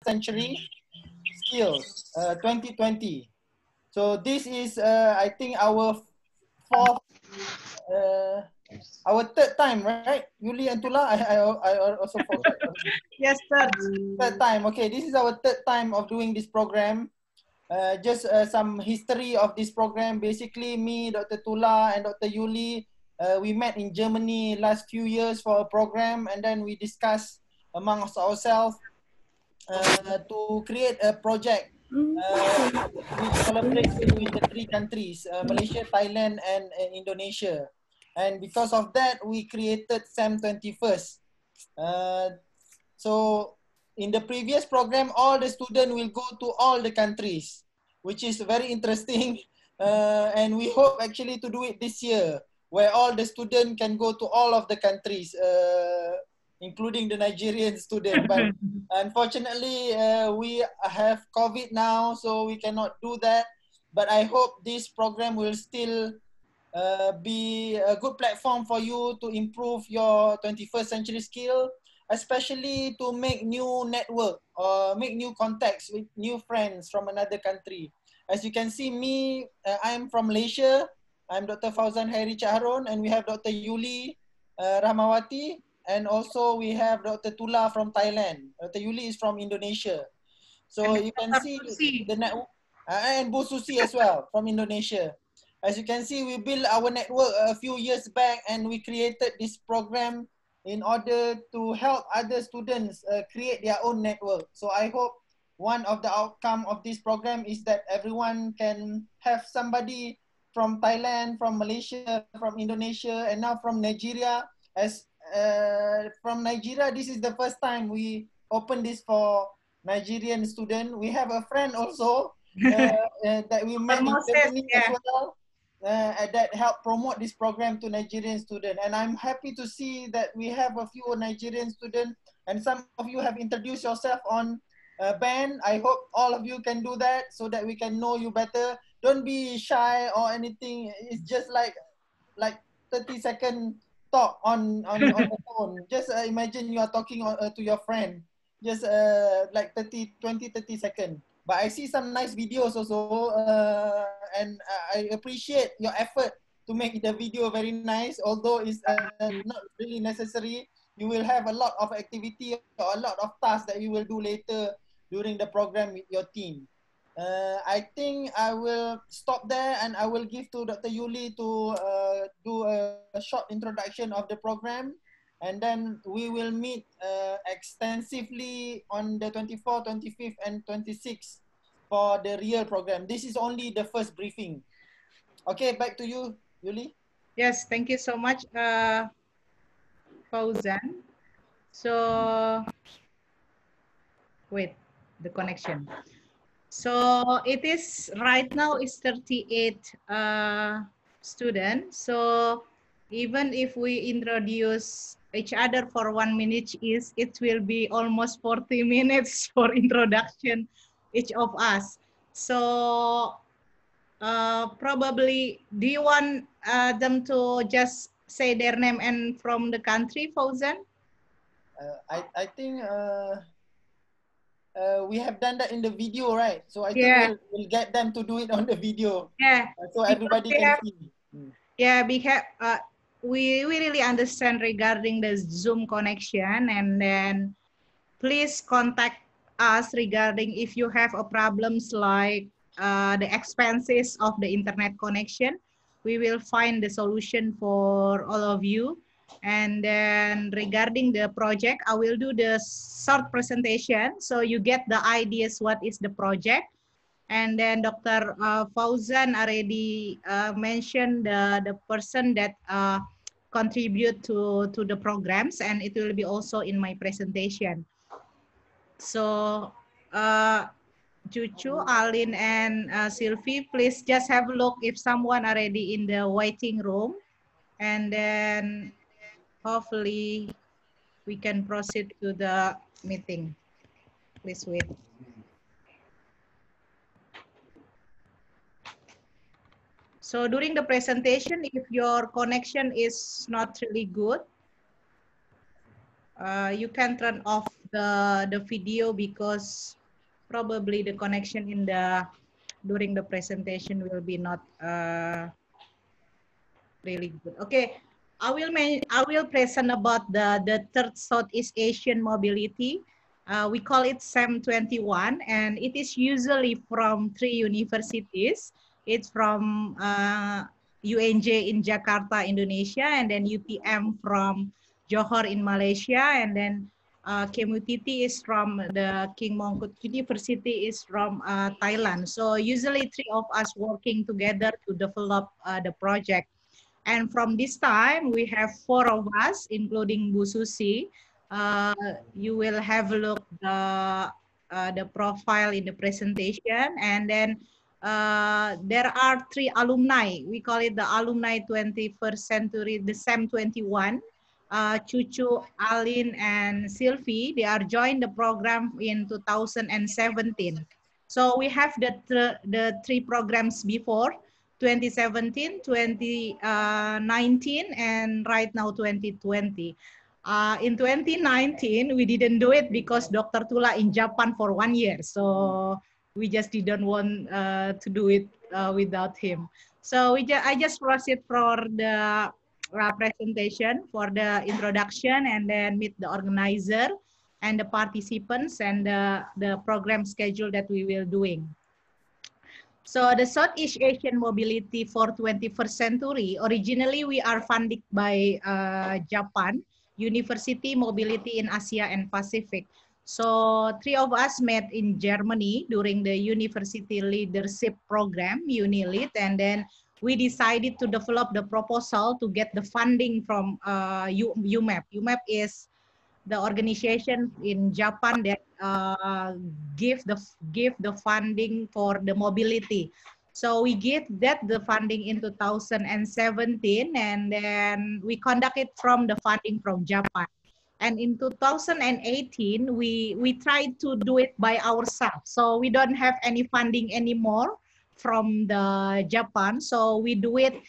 Century Skills 2020. So this is, I think, our fourth, our third time, right? Yuli and Tula, I also forgot. Yes, sir. Third time. Okay, this is our third time of doing this program. Just some history of this program. Basically, me, Dr. Tula, and Dr. Yuli, we met in Germany last few years for a program, and then we discussed amongst ourselves to create a project which collaborates with the three countries, Malaysia, Thailand, and Indonesia. And because of that, we created SAM 21st. So in the previous program, all the students will go to all the countries, which is very interesting. And we hope actually to do it this year, where all the students can go to all of the countries, including the Nigerian student. But unfortunately, we have COVID now, so we cannot do that. But I hope this program will still be a good platform for you to improve your 21st century skill, especially to make new network or make new contacts with new friends from another country. As you can see me, I'm from Malaysia. I'm Dr. Fauzan Hairi Chaharun, and we have Dr. Yuli Rahmawati, and also we have Dr. Tula from Thailand. Dr. Yuli is from Indonesia. So And you can see Susi. the network, and Bu Susi as well from Indonesia. As you can see, we built our network a few years back, and we created this program in order to help other students create their own network. So I hope one of the outcome of this program is that everyone can have somebody from Thailand, from Malaysia, from Indonesia, and now from Nigeria. As from Nigeria, this is the first time we open this for Nigerian student. We have a friend also that we met in Germany as well. That help promote this program to Nigerian students. And I'm happy to see that we have a few Nigerian students, and some of you have introduced yourself on band. I hope all of you can do that so that we can know you better. Don't be shy or anything. It's just like 30-second talk on the phone. Just imagine you are talking to your friend. Just like 20-30 seconds. But I see some nice videos also, and I appreciate your effort to make the video very nice. Although it's not really necessary, you will have a lot of activity or a lot of tasks that you will do later during the program with your team. I think I will stop there, and I will give to Dr. Yuli to do a short introduction of the program. And then we will meet extensively on the 24th, 25th, and 26th for the real program. This is only the first briefing. Okay, back to you, Yuli. Yes, thank you so much, Fauzan. So, wait, the connection. So it is right now is 38 students. So even if we introduce each other for 1 minute each, it will be almost 40 minutes for introduction each of us. So probably, do you want them to just say their name and from the country, Fauzan? I think we have done that in the video, right? So I think we'll get them to do it on the video. Yeah. So everybody can see. Yeah, because we really understand regarding the Zoom connection, and then please contact us regarding if you have a problems like the expenses of the internet connection. We will find the solution for all of you. And then regarding the project, I will do the short presentation so you get the ideas what is the project. And then Dr. Fauzan already mentioned the person that contribute to the programs, and it will be also in my presentation. So Cucu, Alin, and Sylvie, please just have a look if someone already in the waiting room, and then hopefully we can proceed to the meeting. Please wait. So during the presentation, if your connection is not really good, you can turn off the video because probably the connection in the during the presentation will be not really good. Okay, I will present about the third Southeast Asian mobility. We call it SEM21, and it is usually from 3 universities. It's from UNJ in Jakarta, Indonesia, and then UTM from Johor in Malaysia, and then KMUTT is from the King Mongkut University is from Thailand. So usually 3 of us working together to develop the project. And from this time, we have 4 of us, including Bu Susi. You will have a look the profile in the presentation, and then there are 3 alumni. We call it the alumni 21st century, the SEM 21. Cucu, Alin, and Sylvie, they are joined the program in 2017. So we have the 3 programs before. 2017, 2019, and right now 2020. In 2019, we didn't do it because Dr. Tula in Japan for 1 year. So we just didn't want to do it without him. So I just proceed for the presentation, for the introduction, and then meet the organizer and the participants and the program schedule that we will doing. So the Southeast Asian Mobility for 21st Century, originally we are funded by Japan, University Mobility in Asia and Pacific. So 3 of us met in Germany during the University Leadership Program, UNILEAD, and then we decided to develop the proposal to get the funding from UMAP. UMAP is the organization in Japan that give the funding for the mobility. So we get that the funding in 2017, and then we conduct it from the funding from Japan. And in 2018, we tried to do it by ourselves. So we don't have any funding anymore from the Japan. So we do it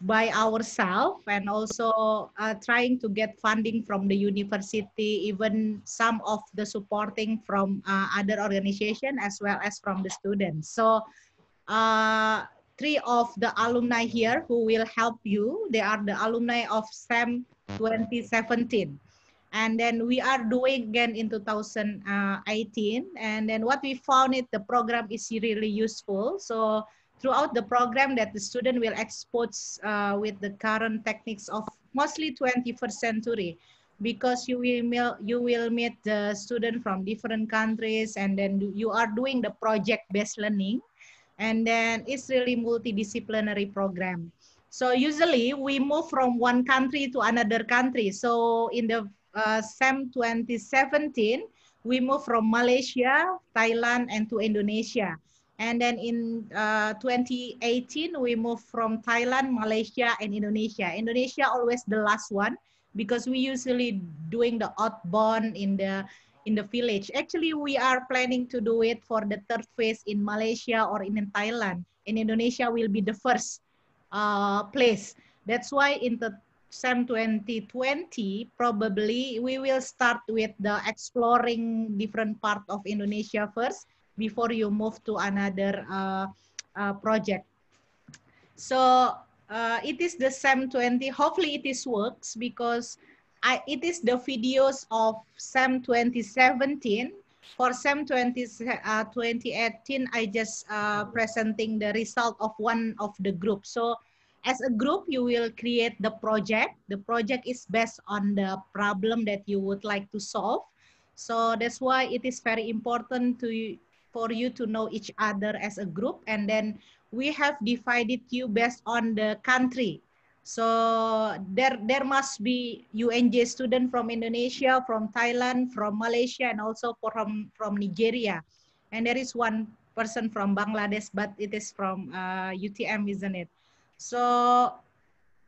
by ourselves, and also trying to get funding from the university, even some of the supporting from other organization as well as from the students. So 3 of the alumni here who will help you, they are the alumni of SEM 2017. And then we are doing again in 2018. And then what we found is the program is really useful. So throughout the program that the student will expose with the current techniques of mostly 21st century, because you will meet the student from different countries, and then you are doing the project-based learning, and then it's really multidisciplinary program. So usually we move from one country to another country. So in the SEM 2017, we move from Malaysia, Thailand, and to Indonesia. And then in 2018, we moved from Thailand, Malaysia, and Indonesia. Indonesia always the last one because we usually doing the outbound in the village. Actually, we are planning to do it for the 3rd phase in Malaysia or in Thailand. In Indonesia will be the first place. That's why in the SEM 2020, probably we will start with the exploring different part of Indonesia first, before you move to another project. So it is the SEM 20. Hopefully it is works because it is the videos of SEM 2017. For SEM 2018, I just presenting the result of one of the group. So as a group, you will create the project. The project is based on the problem that you would like to solve. So that's why it is very important for you to know each other as a group, and then we have divided you based on the country. So there must be UNJ student from Indonesia, from Thailand, from Malaysia, and also from Nigeria. And there is one person from Bangladesh, but it is from UTM, isn't it? So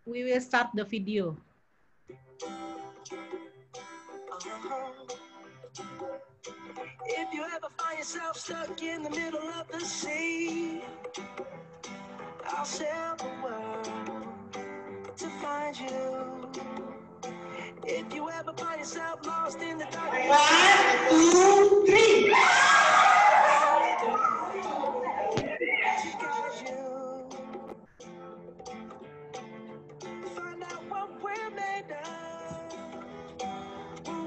we will start the video. If you ever find yourself stuck in the middle of the sea, I'll sail the world to find you. If you ever find yourself lost in the dark, 1, 2, 3. find out what we're made of.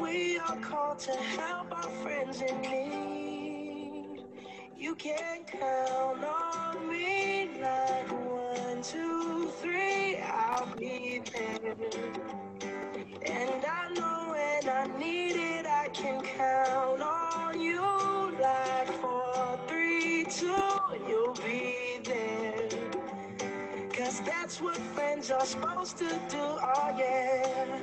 We are called to help our friends in need. You can count on me like 1, 2, 3. I'll be there. And I know when I need it, I can count on you like 4, 3, 2. You'll be there. Cause that's what friends are supposed to do, oh yeah.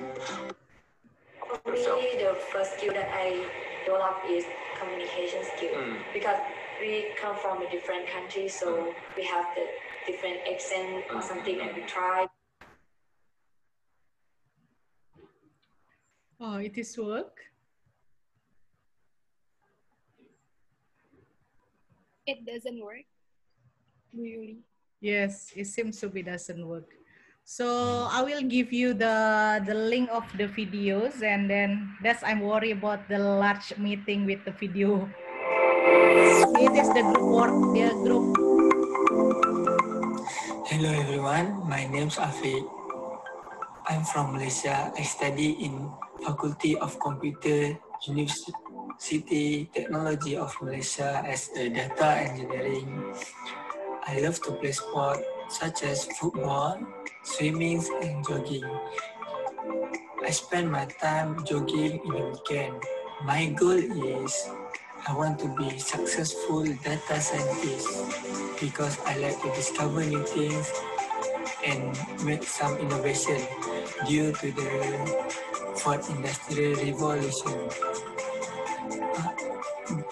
For me, the first skill that I developed is communication skill. Because we come from a different country, so we have the different accent or something that we try. Oh, it is work? It doesn't work, really. Yes, it seems to be doesn't work. So I will give you the link of the videos, and then that's I'm worried about the large meeting with the video. It is the group work, the group. Hello everyone, my name is Afiq. I'm from Malaysia. I study in Faculty of Computer University Technology of Malaysia as a data engineering. I love to play sport such as football, swimming, and jogging. I spend my time jogging in the weekend. My goal is I want to be successful data scientist because I like to discover new things and make some innovation due to the fourth industrial revolution.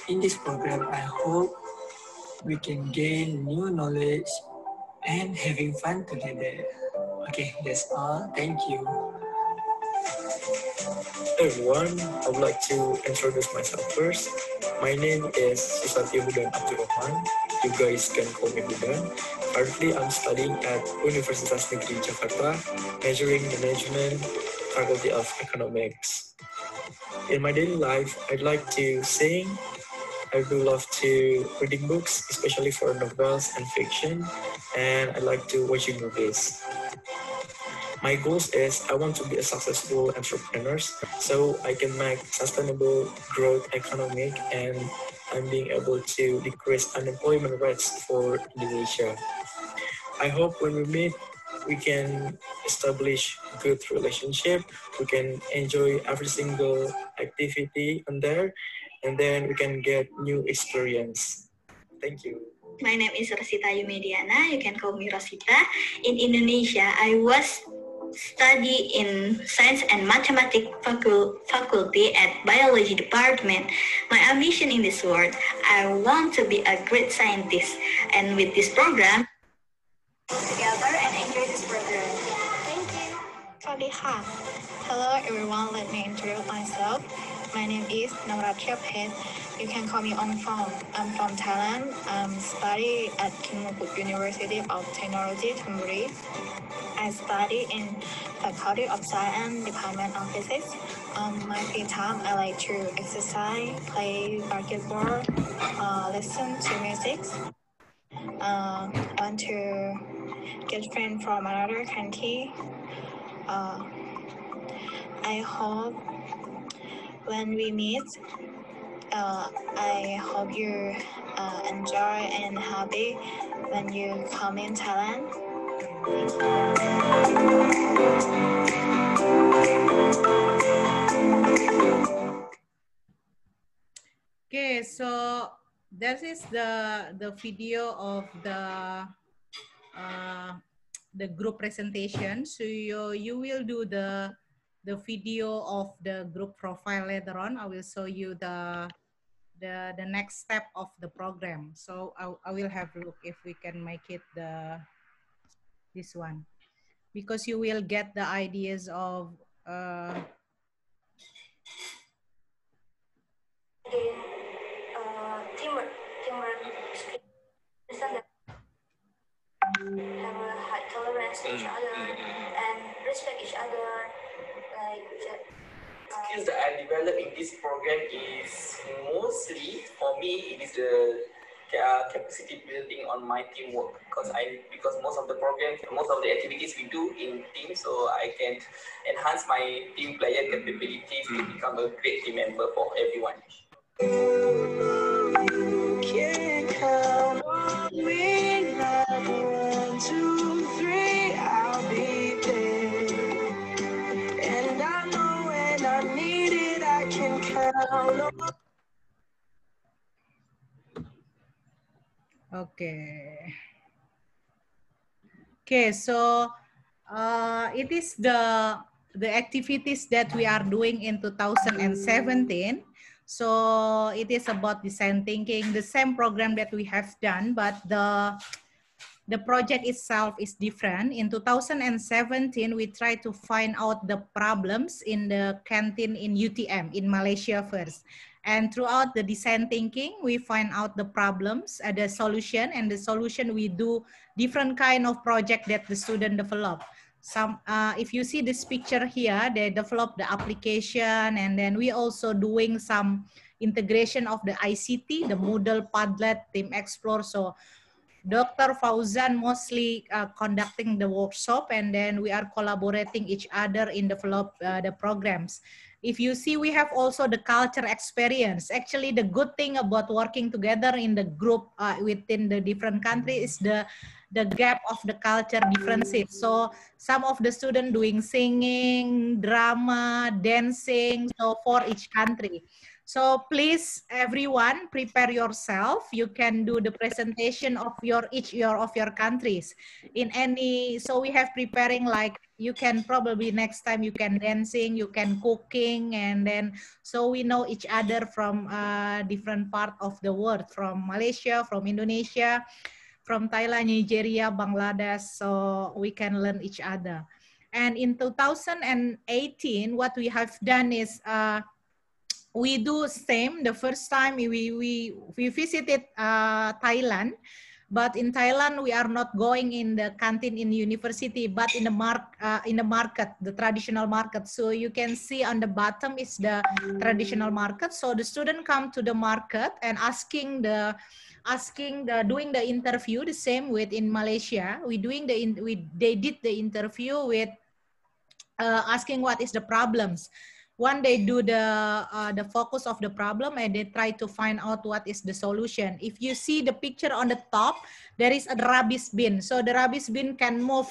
In this program, I hope we can gain new knowledge and having fun together. Okay, that's all. Thank you. Hey everyone, I would like to introduce myself first. My name is Susatyo Hudan Abdurrahman. You guys can call me Hudan. Currently, I'm studying at Universitas Negeri Jakarta, majoring management, Faculty of Economics. In my daily life, I'd like to sing. I do love to reading books, especially for novels and fiction, and I like to watching movies. My goals is I want to be a successful entrepreneur so I can make sustainable growth economic and I'm being able to decrease unemployment rates for Indonesia. I hope when we meet, we can establish good relationship, we can enjoy every single activity on there, and then we can get new experience. Thank you. My name is Rosita Yumediana. You can call me Rosita. In Indonesia, I was study in Science and Mathematics faculty at Biology department. My ambition in this world, I want to be a great scientist. And with this program, together and enjoy this program. Thank you. Sawasdee. Hello everyone, let me introduce myself. My name is Navratya Phet. You can call me on phone. I'm from Thailand. I'm studying at King Mongkut University of Technology, Thonburi. I study in Faculty of Science, Department of Physics. My free time, I like to exercise, play basketball, listen to music. Want to get friends from another country. I hope when we meet, I hope you enjoy and happy when you come in Thailand. Okay, so that is the video of the group presentation. So you will do the video of the group profile later on. I will show you the next step of the program. So I will have a look if we can make it this one, because you will get the ideas of teamwork, have a high tolerance to each other and respect each other, like skills that I developed in this program is mostly, for me, it is the capacity building on my teamwork, because most of the programs, most of the activities we do in team, so I can enhance my team player capabilities to become a great team member for everyone. Can count on me like 1, 2, 3, I'll be there. And I know when I need it, I can count on. Okay, so it is the activities that we are doing in 2017. So it is about design thinking, the same program that we have done, but the project itself is different. In 2017, we try to find out the problems in the canteen in UTM in Malaysia first. And throughout the design thinking, we find out the problems, the solution, and the solution we do different kind of project that the student develop. Some, if you see this picture here, they develop the application, and then we also doing some integration of the ICT, the Moodle, Padlet, Team Explore. So Dr. Fauzan mostly conducting the workshop, and then we are collaborating each other in develop the programs. If you see, we have also the culture experience. Actually, the good thing about working together in the group within the different countries is the gap of the culture differences. So some of the students doing singing, drama, dancing, so for each country. So please, everyone, prepare yourself. You can do the presentation of each of your countries in any. So we have preparing, like, you can probably next time you can dancing, you can cooking, and then so we know each other from different part of the world, from Malaysia, from Indonesia, from Thailand, Nigeria, Bangladesh. So we can learn each other. And in 2018, what we have done is we do same. The first time we visited Thailand, but in Thailand we are not going in the canteen in university, but in the market, the traditional market. So you can see on the bottom is the traditional market. So the student come to the market and doing the interview the same with in Malaysia. They did the interview with asking what is the problems. One, they do the focus of the problem, and they try to find out what is the solution. If you see the picture on the top, there is a rubbish bin. So the rubbish bin can move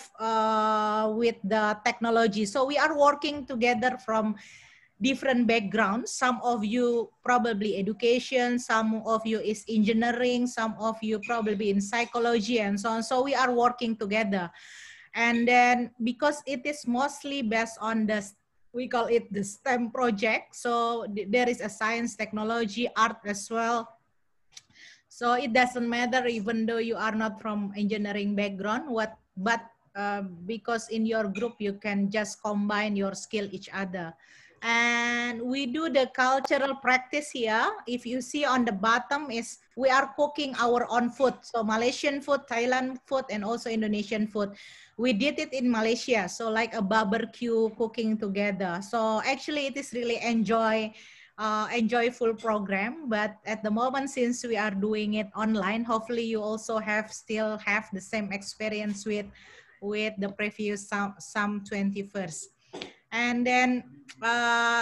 with the technology. So we are working together from different backgrounds. Some of you probably education, some of you is engineering, some of you probably in psychology and so on. So we are working together. And then because it is mostly based on we call it the STEM project. So there is a science, technology, art as well. So it doesn't matter even though you are not from engineering background, because in your group you can just combine your skill each other. And we do the cultural practice here. If you see on the bottom is we are cooking our own food. So Malaysian food, Thailand food, and also Indonesian food. We did it in Malaysia. So like a barbecue cooking together. So actually it is really enjoyable program. But at the moment, since we are doing it online, hopefully you also still have the same experience with the previous some 21st. And then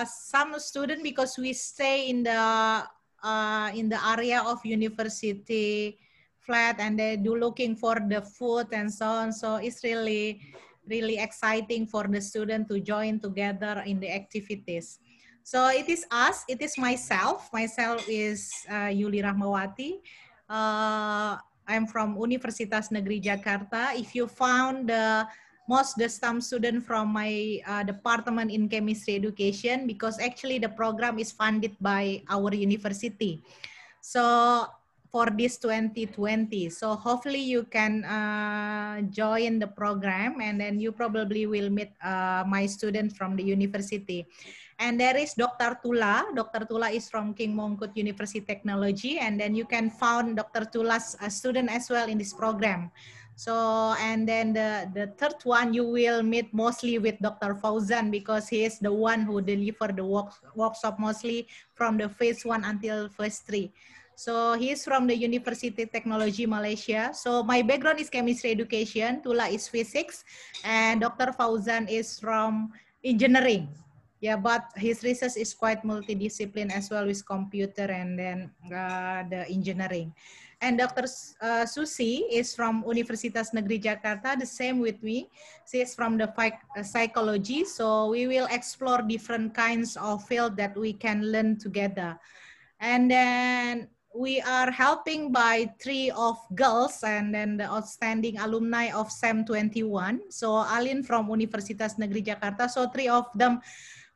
some student, because we stay in the area of university flat, and they do looking for the food and so on. So it's really exciting for the student to join together in the activities. So it is us, it is myself. Myself is Yuli Rahmawati. I'm from Universitas Negeri Jakarta. If you found the STEM student from my department in chemistry education, because actually the program is funded by our university. So for this 2020, so hopefully you can join the program, and then you probably will meet my student from the university. And there is Dr. Tula. Dr. Tula is from King Mongkut University Technology, and then you can find Dr. Tula's student as well in this program. So, and then the third one, you will meet mostly with Dr. Fauzan because he is the one who delivered the workshop mostly from the phase 1 until phase 3. So he's from the University Technology Malaysia. So my background is chemistry education, Tula is physics, and Dr. Fauzan is from engineering. Yeah, but his research is quite multidiscipline as well with computer and then the engineering. And Dr. Susi is from Universitas Negeri Jakarta, the same with me. She is from the psychology, so we will explore different kinds of field that we can learn together. And then we are helping by 3 of girls and then the outstanding alumni of SEM 21. So Alin from Universitas Negeri Jakarta, so 3 of them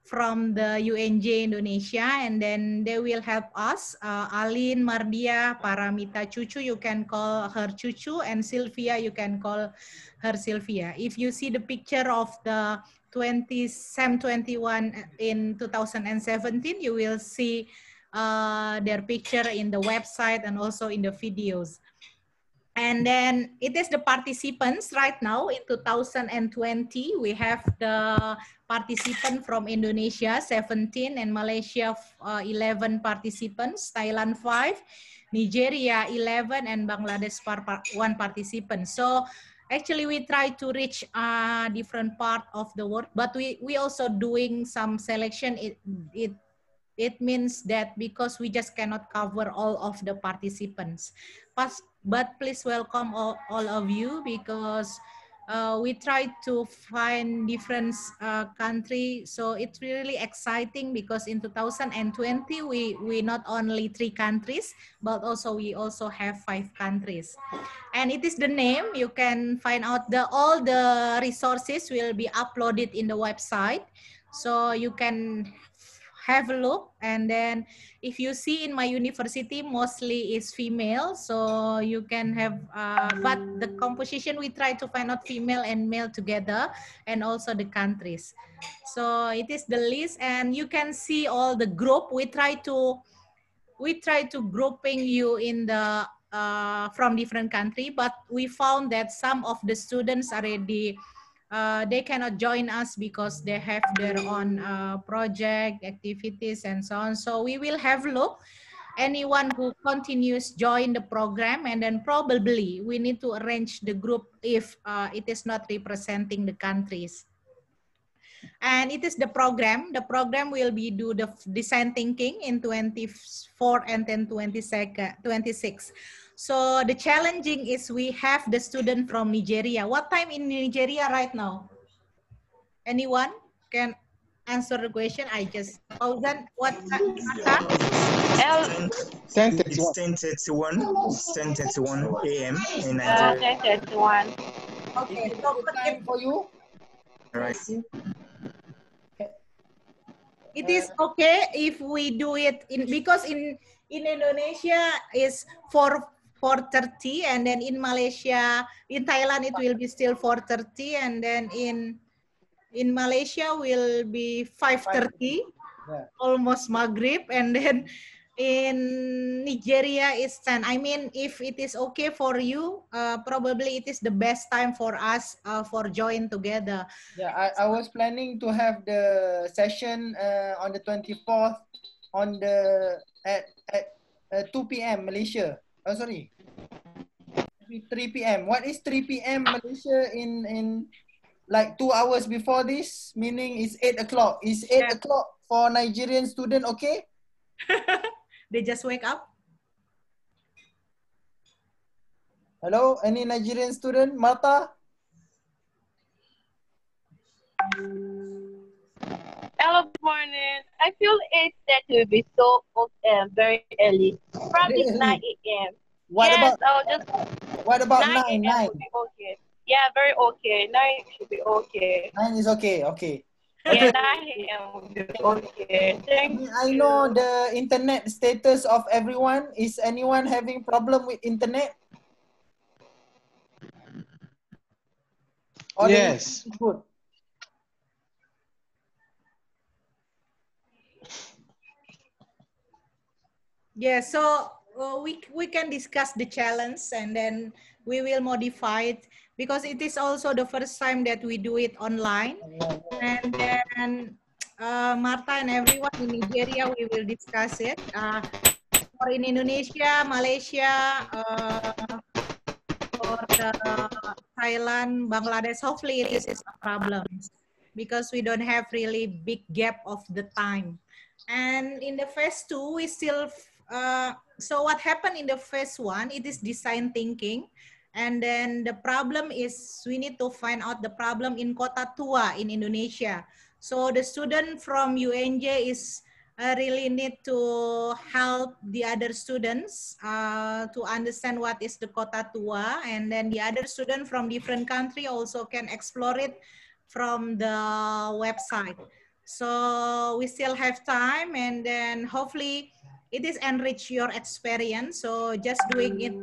from the UNJ Indonesia, and then they will help us. Alin, Mardia, Paramita, Cucu, you can call her Cucu, and Sylvia, you can call her Sylvia. If you see the picture of the SEM 21 in 2017, you will see their picture in the website and also in the videos. And then it is the participants right now in 2020. We have the participant from Indonesia, 17, and Malaysia, 11 participants, Thailand, 5, Nigeria, 11, and Bangladesh, 1 participant. So actually we try to reach different part of the world, but we also doing some selection. It means that because we just cannot cover all of the participants. But please welcome all of you because we try to find different country. So it's really exciting because in 2020, we not only 3 countries, but also we also have 5 countries. And it is the name, you can find out all the resources will be uploaded in the website. So you can have a look, and then if you see in my university mostly is female, so you can have but the composition we try to find out female and male together, and also the countries. So it is the list, and you can see all the group. We try to grouping you in the from different country, but we found that some of the students already they cannot join us because they have their own project activities and so on. So we will have a look anyone who continues join the program, and then probably we need to arrange the group if it is not representing the countries. And it is the program. The program will be do the design thinking in 24 and then 26. So the challenging is we have the student from Nigeria. What time in Nigeria right now? Anyone can answer the question? I just, Fauzan, what time? 10:31 a.m. in Nigeria. 10:31. Okay, so time for you. Right. It is okay if we do it because in Indonesia is 4:30, and then in Malaysia, in Thailand it will be still 4:30, and then in Malaysia will be 5:30, almost Maghrib, and then in Nigeria is 10. I mean, if it is okay for you, probably it is the best time for us for join together. Yeah, I was planning to have the session on the 24th on the at 2 p.m. Malaysia. Oh, sorry. 3 p.m. What is 3 p.m. Malaysia in like 2 hours before this? Meaning it's 8 o'clock. Is 8 o'clock for Nigerian student okay? They just wake up. Hello, any Nigerian student? Martha? Hello, good morning. I feel 8:30 will be so very early. Probably 9 a.m. What yes, What about 9 9 would be okay. Yeah, very okay. 9 should be okay. 9 is okay, okay. Yeah, 9 a.m. would be okay. Thank you. I know the internet status of everyone. Is anyone having problem with internet? Or yes. Good. Yeah, so we can discuss the challenge and then we will modify it because it is also the first time that we do it online. And then Martha and everyone in Nigeria, we will discuss it. Or in Indonesia, Malaysia, or Thailand, Bangladesh, hopefully it is a problem because we don't have really big gap of the time. And in the phase 2, we still, so what happened in the phase 1, it is design thinking. And then the problem is we need to find out the problem in Kota Tua in Indonesia. So the student from UNJ is really need to help the other students to understand what is the Kota Tua, and then the other student from different country also can explore it from the website. So we still have time, and then hopefully it is enrich your experience. So just doing it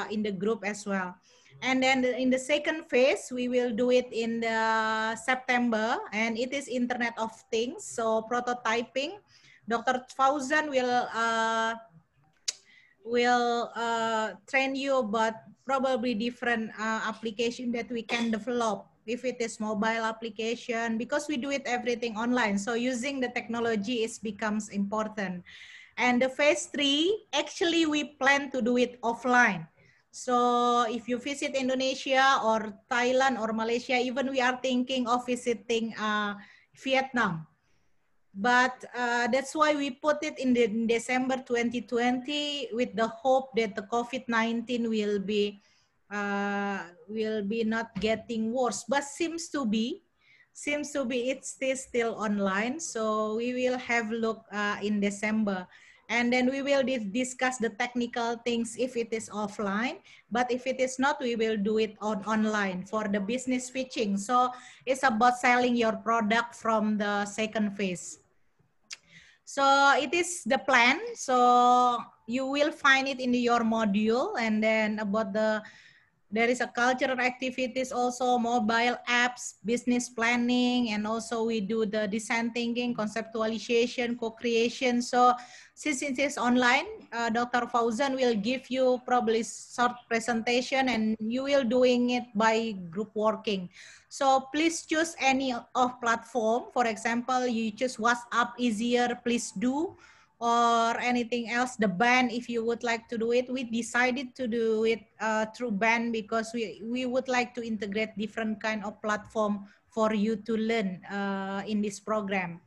in the group as well. And then in the second phase, we will do it in the September, and it is Internet of Things. So prototyping. Dr. Fauzan will train you about probably different application that we can develop. If it is mobile application, because we do it everything online. So using the technology becomes important. And the phase 3, actually we plan to do it offline. So if you visit Indonesia or Thailand or Malaysia, even we are thinking of visiting Vietnam. But that's why we put it in December 2020 with the hope that the COVID-19 will be not getting worse. But seems to be it's still online. So we will have a look in December. And then we will discuss the technical things if it is offline. But if it is not, we will do it online for the business pitching. So it's about selling your product from the second phase. So it is the plan. So you will find it in your module. And then about there is a cultural activities also, mobile apps, business planning, and also we do the design thinking, conceptualization, co-creation. So since it is online, Dr. Fauzan will give you probably short presentation and you will doing it by group working. So please choose any of platform. For example, you choose WhatsApp easier, please do. Or anything else, the band, if you would like to do it. We decided to do it through band because we would like to integrate different kind of platform for you to learn in this program.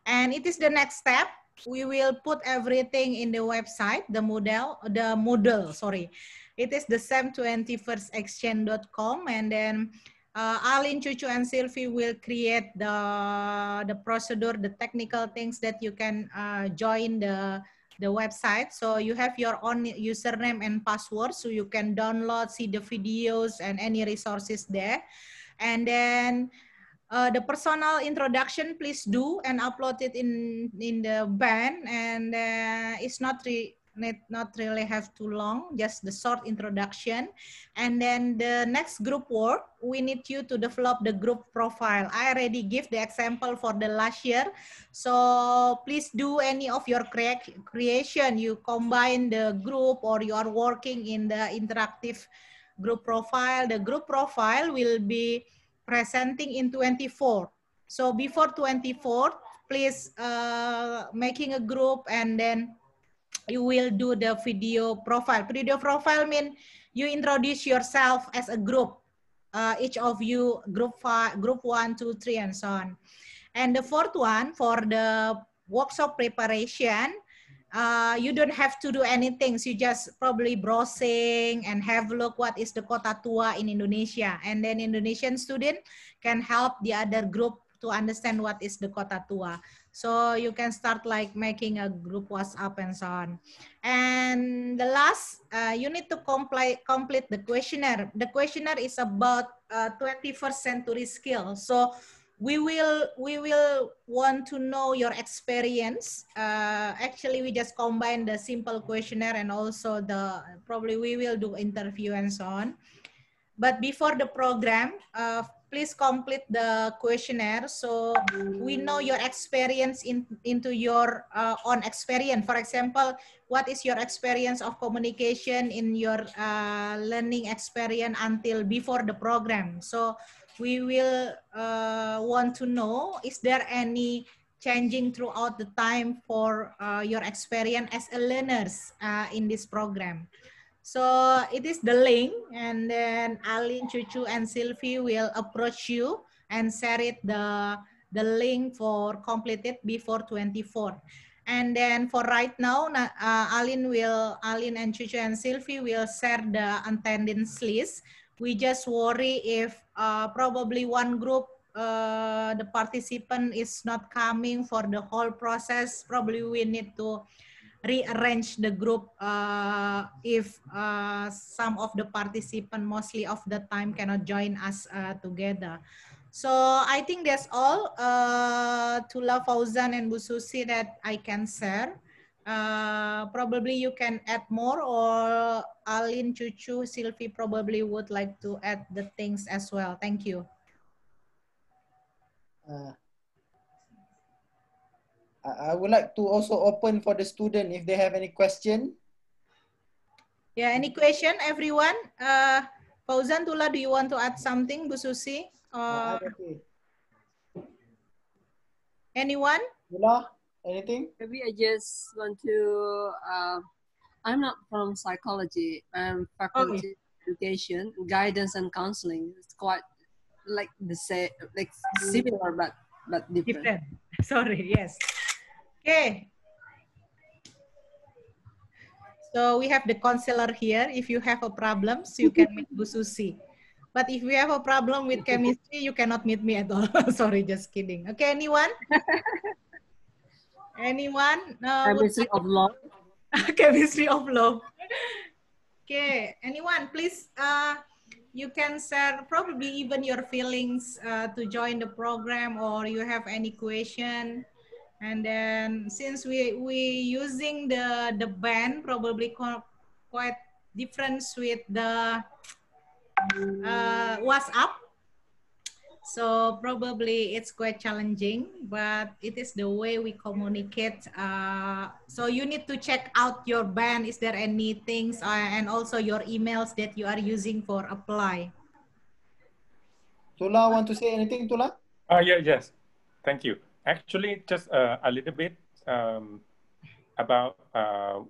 And it is the next step. We will put everything in the website, the Moodle, sorry. It is the sem21exchange.com, and then Alin, Cucu, and Sylvie will create the procedure, the technical things that you can join the website. So you have your own username and password, so you can download, see the videos and any resources there. And then the personal introduction, please do and upload it in the band. And it's not really have too long, just the short introduction. And then the next group work, we need you to develop the group profile. I already give the example for the last year. So please do any of your creation. You combine the group or you are working in the interactive group profile. The group profile will be presenting in 24. So before 24, please making a group, and then you will do the video profile. Video profile means you introduce yourself as a group. Each of you, group 1, 2, 3, and so on. And the fourth one, for the workshop preparation, you don't have to do anything. So you just probably browsing and have a look what is the Kota Tua in Indonesia. And then Indonesian student can help the other group to understand what is the Kota Tua. So you can start like making a group WhatsApp and so on. And the last, you need to complete the questionnaire. The questionnaire is about 21st century skills. So we will want to know your experience. Actually, we just combine the simple questionnaire and also probably we will do interview and so on. But before the program, please complete the questionnaire so we know your experience into your own experience. For example, what is your experience of communication in your learning experience until before the program. So we will want to know, is there any changing throughout the time for your experience as a learners in this program. So it is the link, and then Alin, Cucu, and Sylvie will approach you and share it the link for completed before 24th. And then for right now, Alin and Cucu and Sylvie will share the attendance list. We just worry if probably one group the participant is not coming for the whole process. Probably we need to rearrange the group if some of the participant mostly of the time cannot join us together. So I think that's all Tula, Fauzan, and Bu Susi that I can share. Probably you can add more, or Alin, Cucu, Sylvie probably would like to add the things as well. Thank you. I would like to also open for the student if they have any question. Yeah, any question, everyone? Fauzan, Tula, do you want to add something, Bu Susi? Anyone? Tula, anything? Maybe I just want to, I'm not from psychology, I'm faculty education, guidance and counseling. It's quite like the same, like similar, but different. Sorry, yes. Okay. So we have the counselor here. If you have a problem, you can meet Bu Susi. But if you have a problem with chemistry, you cannot meet me at all. Sorry, just kidding. Okay, anyone? Anyone? Chemistry of love. Chemistry of love. Okay, anyone, please, you can share probably even your feelings to join the program, or you have any question. And then since we using the band, probably quite different with the WhatsApp. So probably it's quite challenging, but it is the way we communicate. So you need to check out your band. Is there any things and also your emails that you are using for apply? Tula, want to say anything, Tula? Yes. Thank you. Actually, just a little bit about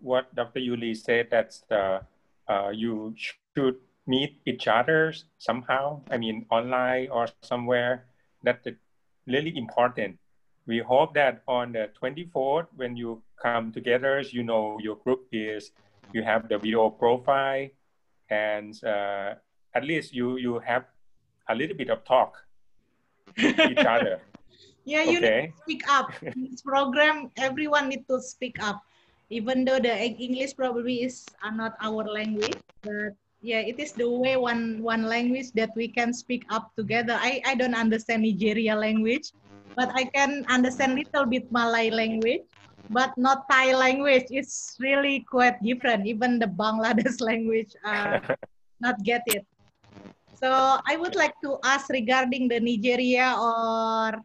what Dr. Yuli said, that you should meet each other somehow, I mean, online or somewhere. That's really important. We hope that on the 24th, when you come together, you know your group is, you have the video profile, and at least you have a little bit of talk with each other. Yeah, you need to speak up. In this program, everyone needs to speak up. Even though the English probably is not our language, but yeah, it is the way one language that we can speak up together. I don't understand Nigeria language, but I can understand little bit Malay language, but not Thai language. It's really quite different. Even the Bangladesh language, not get it. So I would like to ask regarding the Nigeria or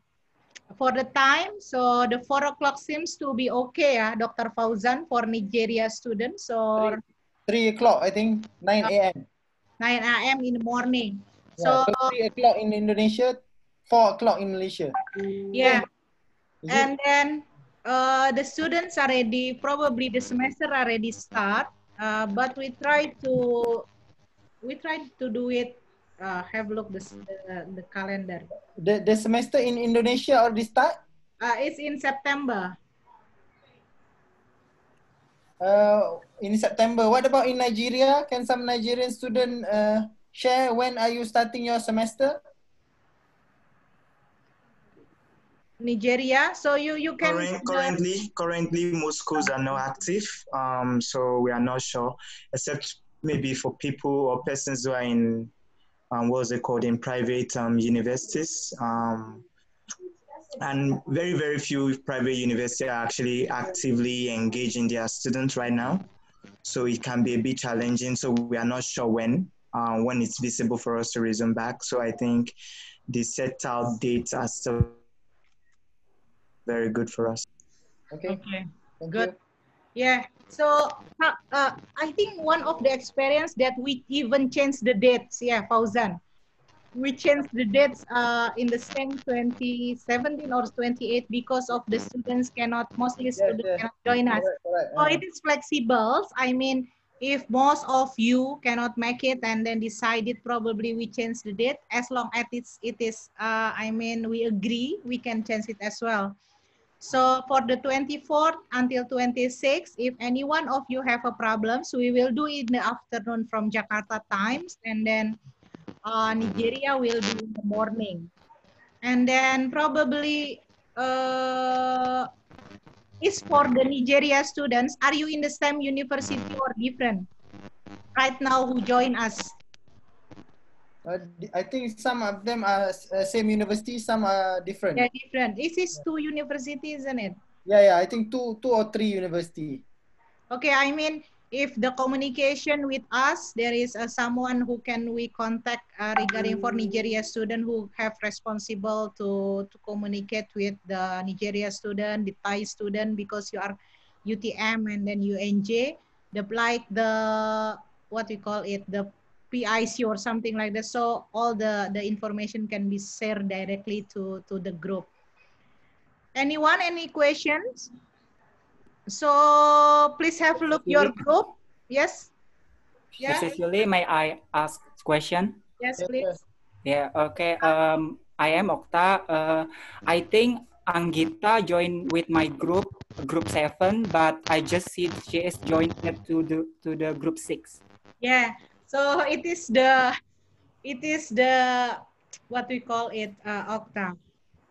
for the time. So the 4 o'clock seems to be okay, Dr. Fauzan, for Nigeria students, or 3 o'clock, I think, 9 a.m. 9 a.m. in the morning. Yeah, So 3 o'clock in Indonesia, 4 o'clock in Malaysia. Yeah. And then the students are ready, probably the semester already start, but we try to do it, have a look the calendar. The semester in Indonesia already start? It's in September. In September. What about in Nigeria? Can some Nigerian student share when are you starting your semester? Nigeria, so you can currently most schools are not active, so we are not sure, except maybe for people or persons who are in what's it called, in private universities, and very few private universities are actually actively engaging their students right now, so it can be a bit challenging. So we are not sure when it's visible for us to resume back. So I think the set out dates are still very good for us. Okay. Good. Yeah. So I think one of the experience that we even changed the dates. Yeah, Fauzan. We changed the dates in the same 2017 or 28 because of the students cannot, mostly students cannot join us. So it is flexible. I mean, if most of you cannot make it and then decided probably we change the date, as long as it is I mean, we agree, we can change it as well. So for the 24th until 26th, if any one of you have a problem, so we will do it in the afternoon from Jakarta times, and then Nigeria will be in the morning. And then probably is for the Nigeria students, are you in the same university or different right now who join us? I think some of them are same university, some are different. Yeah, different. This is 2 universities, isn't it? Yeah, I think two or three university. Okay, I mean, if the communication with us, there is someone who can we contact regarding for Nigeria student who have responsible to communicate with the Nigeria student, the Thai student, because you are UTM and then UNJ, like the, what we call it, the PIC or something like that. So all the information can be shared directly to the group. Anyone, any questions? So please have a look your group. Yes. Yeah. Mrs. Julie, may I ask question? Yes, please. Yeah. Okay. I am Okta. I think Anggita joined with my group 7, but I just see she is joined to the group 6. Yeah. So it is the what we call it, Okta.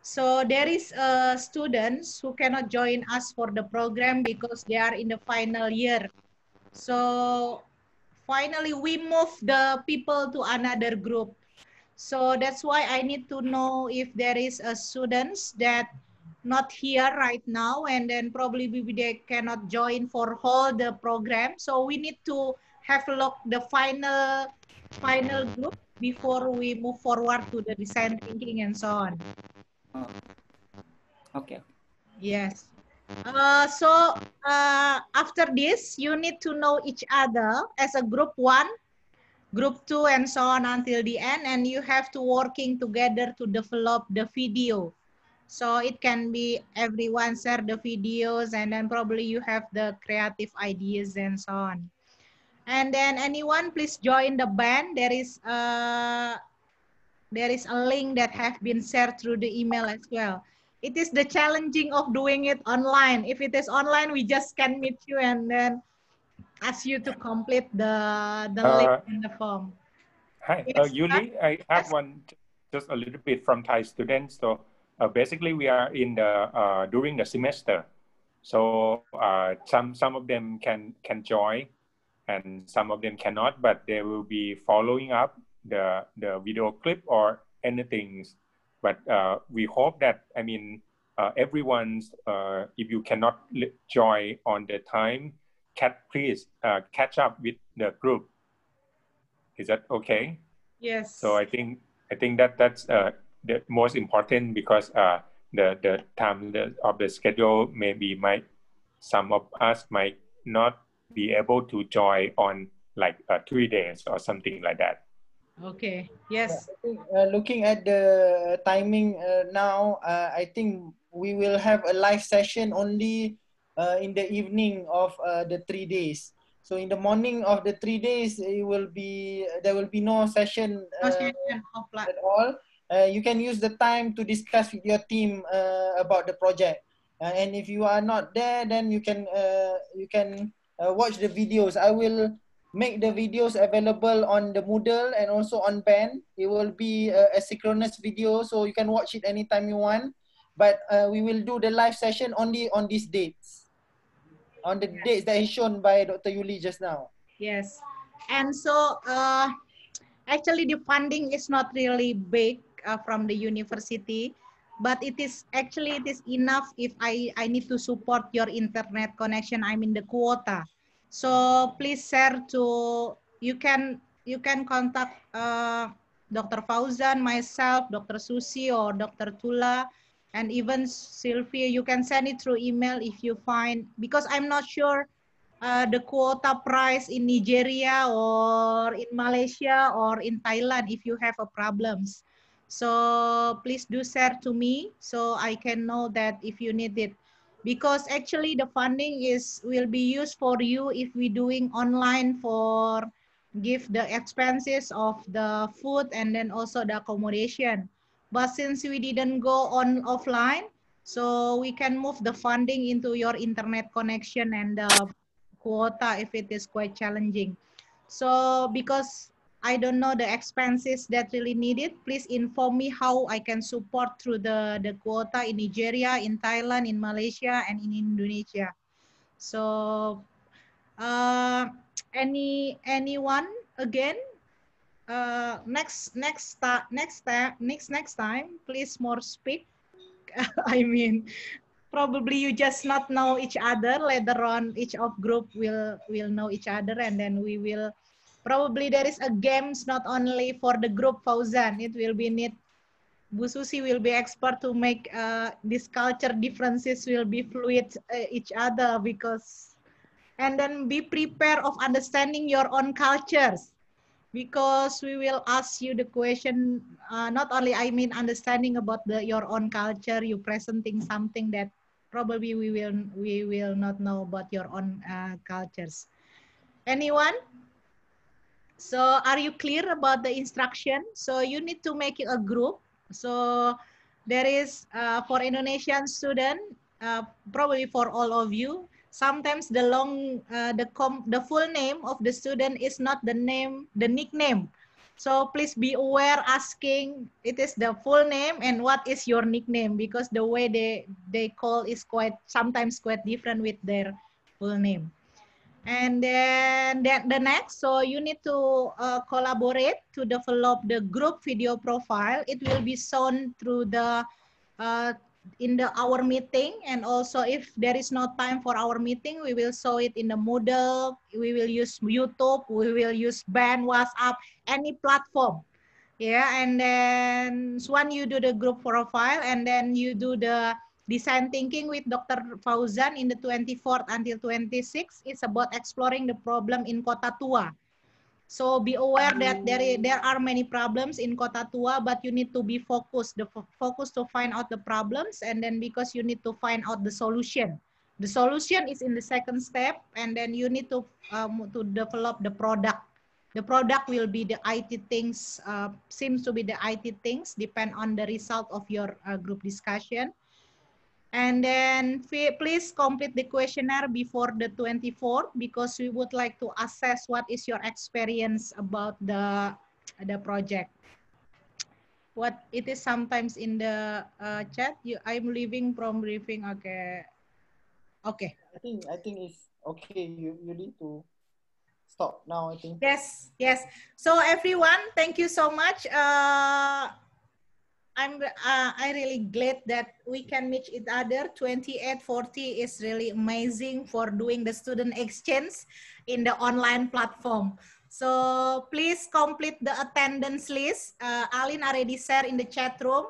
So there is students who cannot join us for the program because they are in the final year. So finally we move the people to another group. So that's why I need to know if there is a students that not here right now, and then probably they cannot join for whole the program. So we need to have a look the final group before we move forward to the design thinking and so on. Okay. Yes. So after this, you need to know each other as a group 1, group 2, and so on until the end, and you have to working together to develop the video. So it can be everyone share the videos, and then probably you have the creative ideas and so on. And then anyone please join the band. There is a link that have been shared through the email as well. It is the challenging of doing it online. If it is online, we just can meet you and then ask you to complete the link in the form. Hi, Yuli, I have one just a little bit from Thai students. So basically we are in the during the semester. So some of them can join and some of them cannot, but they will be following up the video clip or anything. But we hope that, I mean, everyone's, if you cannot join on the time, please catch up with the group. Is that okay? Yes. So I think that's the most important, because the time of the schedule maybe some of us might not be able to join on like 3 days or something like that. Okay. Yes. I think, looking at the timing now, I think we will have a live session only in the evening of the 3 days. So in the morning of the 3 days, there will be no session at all. You can use the time to discuss with your team about the project. And if you are not there, then you can watch the videos. I will make the videos available on the Moodle and also on Band. It will be a synchronous video, so you can watch it anytime you want. But we will do the live session only on these dates, on the dates that is shown by Dr. Yuli just now. Yes. And so actually the funding is not really big from the university, but it is enough if I need to support your internet connection. I mean the quota. So please share to, you can contact Dr. Fauzan, myself, Dr. Susi, or Dr. Tula And even Sylvia, you can send it through email if you find, because I'm not sure the quota price in Nigeria or in Malaysia or in Thailand if you have a problems. So please do share to me so I can know that if you need it. Because actually the funding will be used for you if we doing online for give the expenses of the food and then also the accommodation. But since we didn't go on offline, so we can move the funding into your internet connection and the quota if it is quite challenging. So because I don't know the expenses that really needed, please inform me how I can support through the quota in Nigeria, in Thailand, in Malaysia, and in Indonesia. So anyone again? Next time, please more speak. I mean, probably you just not know each other. Later on, each of group will know each other, and then we will probably there is a games not only for the group Fauzan. It will be need Bu Susi will be expert to make this culture differences will be fluid each other because, and then be prepared of understanding your own cultures. Because we will ask you the question, not only I mean understanding about your own culture, you presenting something that probably we will not know about your own cultures. Anyone? So are you clear about the instruction? So you need to make it a group. So there is for Indonesian student, probably for all of you, sometimes the the full name of the student is not the nickname. So please be aware asking it is the full name and what is your nickname, because the way they call is sometimes quite different with their full name. And then the next, so you need to collaborate to develop the group video profile. It will be shown through the in our meeting, and also if there is no time for our meeting, we will show it in the Moodle. We will use YouTube. We will use Band, WhatsApp, any platform. Yeah, and then when you do the group profile, and then you do the design thinking with Dr. Fauzan in the 24th until 26th, it's about exploring the problem in Kota Tua. So be aware that there are many problems in Kota Tua, but you need to be focused, focus to find out the problems, and then because you need to find out the solution. The solution is in the second step, and then you need to develop the product. The product will be the IT things, seems to be the IT things, depend on the result of your group discussion. And then please complete the questionnaire before the 24th, because we would like to assess what is your experience about the project. What it is sometimes in the chat, I'm leaving from briefing. Okay. Okay. I think it's okay. You need to stop now, I think. Yes, yes. So everyone, thank you so much. I really glad that we can meet each other. 2840 is really amazing for doing the student exchange in the online platform. So please complete the attendance list. Alin already shared in the chat room.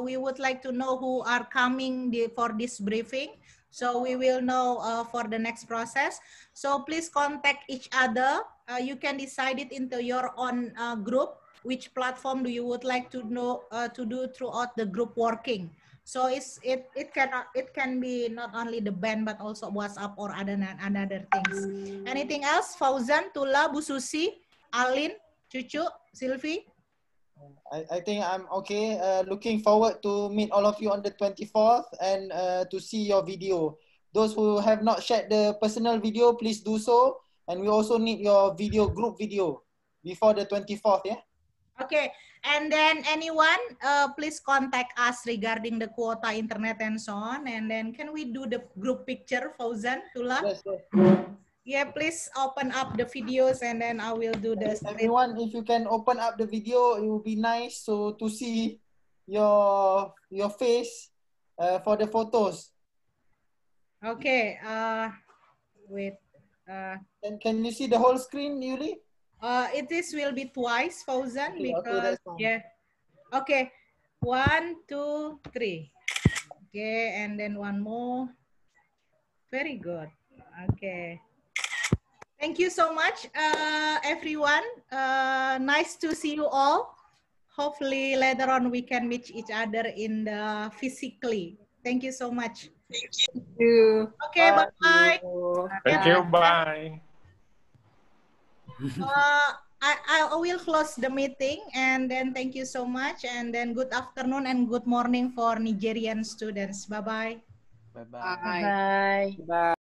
We would like to know who are coming for this briefing. So we will know for the next process. So please contact each other. You can decide it into your own group. Which platform do you would like to know to do throughout the group working? So it can be not only the band but also WhatsApp or another things. Anything else? Fauzan, Tula, Bu Susi, Alin, Cucu, Sylvie? I think I'm okay. Looking forward to meet all of you on the 24th and to see your video. Those who have not shared the personal video, please do so. And we also need your group video before the 24th, yeah? Okay, and then anyone, please contact us regarding the quota internet and so on. And then can we do the group picture, Fauzan, Tula? Yes, yes. Yeah, please open up the videos and then I will do the Everyone, if you can open up the video, it will be nice so to see your face for the photos. Okay, wait. And can you see the whole screen, Yuli? Will be twice, Fauzan, okay, because okay, yeah. Okay, 1, 2, 3. Okay, and then one more. Very good. Okay. Thank you so much, everyone. Nice to see you all. Hopefully later on we can meet each other in the physically. Thank you so much. Thank you. Okay, bye-bye. Thank you. Bye. I will close the meeting, and then thank you so much, and then good afternoon and good morning for Nigerian students. Bye-bye. Bye-bye. Bye. Bye.